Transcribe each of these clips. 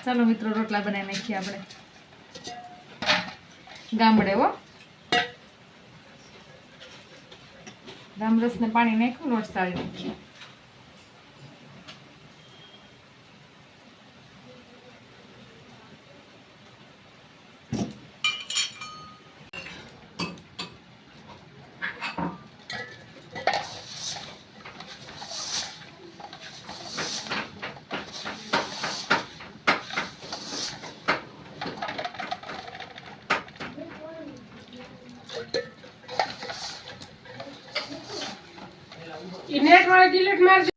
ચાલો મિત્રો રોટલા બનાવી નાખીએ આપણે ગામડે હો રામરસ ને પાણી નાખ્યું લોટ સાળી નાખીએ नेट वाला डिलीट मार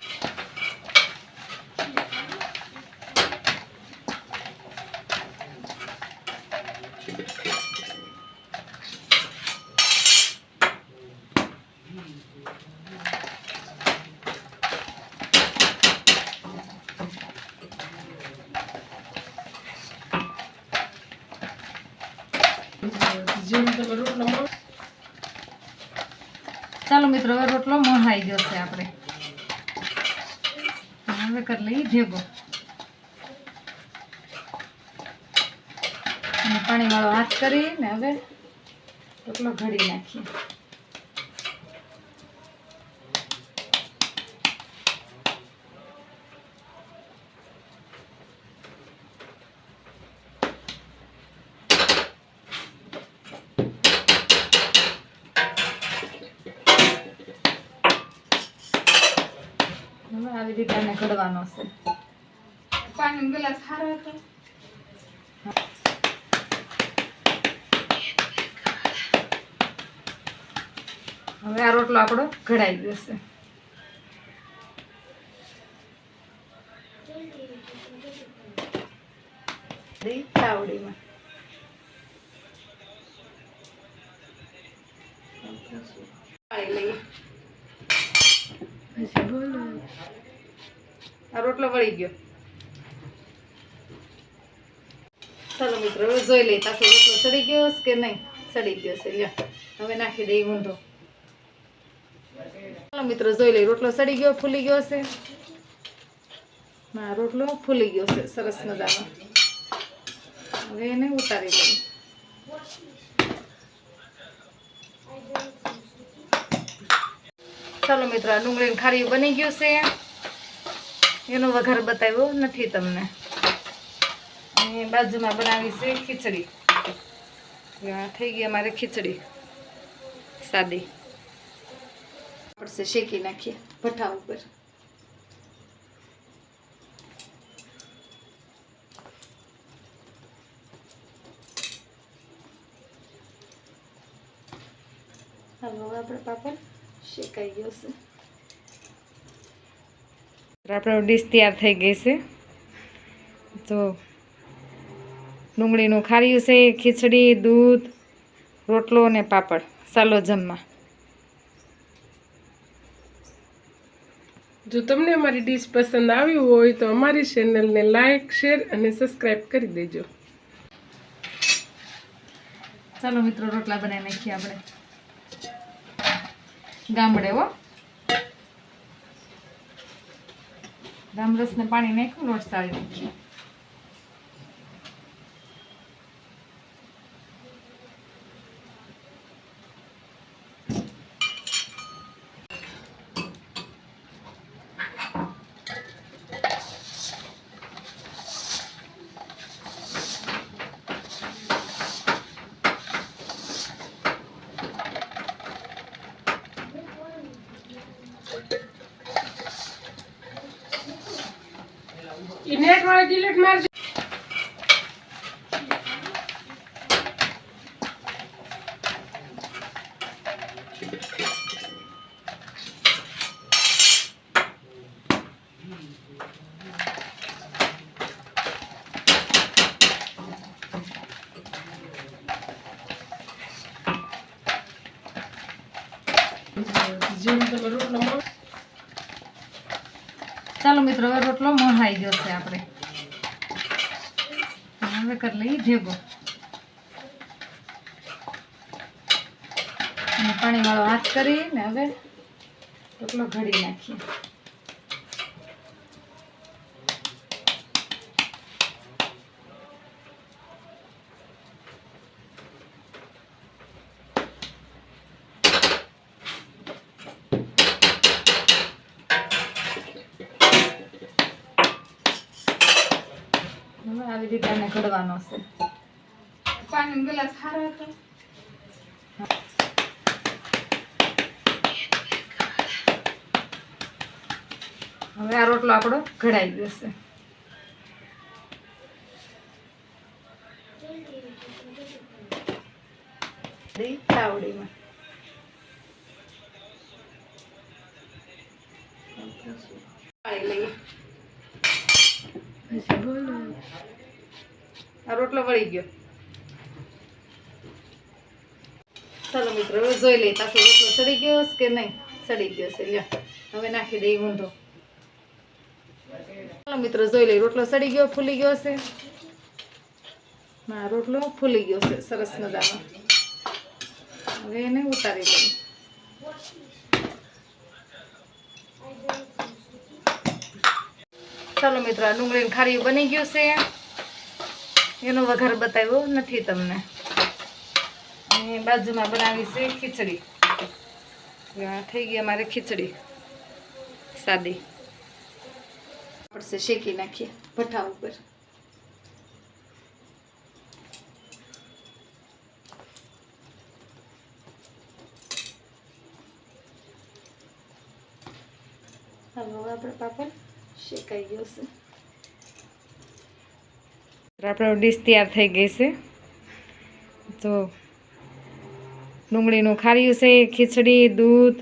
ચાલો મિત્રો હવે રોટલો મોહાઈ ગયો છે આપણે હવે કરી લઈએ ભેગો અને પાણીવાળો હાથ કરીને હવે રોટલો ઘડી નાખીએ આવી રીતે આને ઘડવાનો છે पानी ग्लास हारा હતો હવે આ રોટલો આપણો ઘડાઈ ગયો છે તાવડીમાં આ રોટલો વળી ગયો ચાલો મિત્રો હવે જોઈ લઈએ પાછો રોટલો સડી ગયો કે નહીં સડી ગયો છે લ્યો હવે નાખી દઈએ ઊંધો ચાલો મિત્રો જોઈ લઈએ રોટલો સડી ગયો ફૂલી ગયો છે ના રોટલો ફૂલી ગયો છે સરસ મજાનો હવે એને ઉતારી લઈએ ચાલો મિત્રો આ ડુંગળીનું ખારીયું બની ગયું છે એનો વઘાર બતાવ્યો નથી તમને અને બાજુમાં બનાવી છે ખીચડી થઈ ગઈ અમારે ખીચડી સાદી પડશે શેકી નાખીએ ભઠ્ઠા ઉપર હવે આપણે પાપડ શેકાઈ ગયો છે આપણો ડીશ તૈયાર થઈ ગઈ છે તો ડુંગળીનું ખારીયું છે ખીચડી દૂધ રોટલો અને પાપડ ચાલો જમવા જો તમને અમારી ડીશ પસંદ આવી હોય તો અમારી ચેનલને લાઈક શેર અને સબસ્ક્રાઇબ કરી દેજો ચાલો મિત્રો રોટલા બનાવી નાખીએ આપણે ગામડે હો રામરસ ને પાણી નાખ્યું લોટ સાળી નાખીએ नेट वाला डिलीट मार ચાલો મિત્રો હવે રોટલો મોહાઈ ગયો છે આપણે હવે કરી લઈએ ભેગો અને પાણીવાળો હાથ કરીને હવે રોટલો ઘડી નાખીએ હવે આવી રીતે આને ઘડવાનો છે. પાણીનો ગ્લાસ સારો હતો. હવે આ રોટલો આપણો ઘડાઈ ગયો છે. તાવડીમાં પાણી લઈએ. આ રોટલો વળી ગયો. ચાલો મિત્રો હવે જોઈ લઈએ પાછો રોટલો સડી ગયો છે કે નહીં. સડી ગયો છે. લ્યો હવે નાખી દઈએ ઊંધો. ચાલો મિત્રો જોઈ લઈએ રોટલો સડી ગયો, ફૂલી ગયો છે. હા રોટલો ફૂલી ગયો છે સરસ મજાનો. હવે એને ઉતારી લઈએ. ચાલો મિત્રો આ ડુંગળીનું ખારીયું બની ગયું છે. એનો વઘાર બતાવ્યો નથી તમને. અને બાજુમાં બનાવી છે ખીચડી. આ થઈ ગઈ અમારે ખીચડી સાદી. પડશે શેકી નાખીએ ભઠ્ઠા ઉપર. હવે આપણે પાપડ શેકાઈ ગયો છે. આપણો ડીશ તૈયાર થઈ ગઈ છે. તો ડુંગળીનું ખારીયું છે, ખીચડી, દૂધ,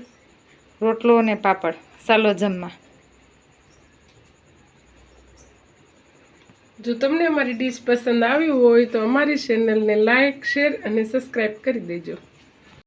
રોટલો અને પાપડ. ચાલો જમવા. જો તમને અમારી ડીશ પસંદ આવી હોય તો અમારી ચેનલને લાઈક, શેર અને સબસ્ક્રાઈબ કરી દેજો.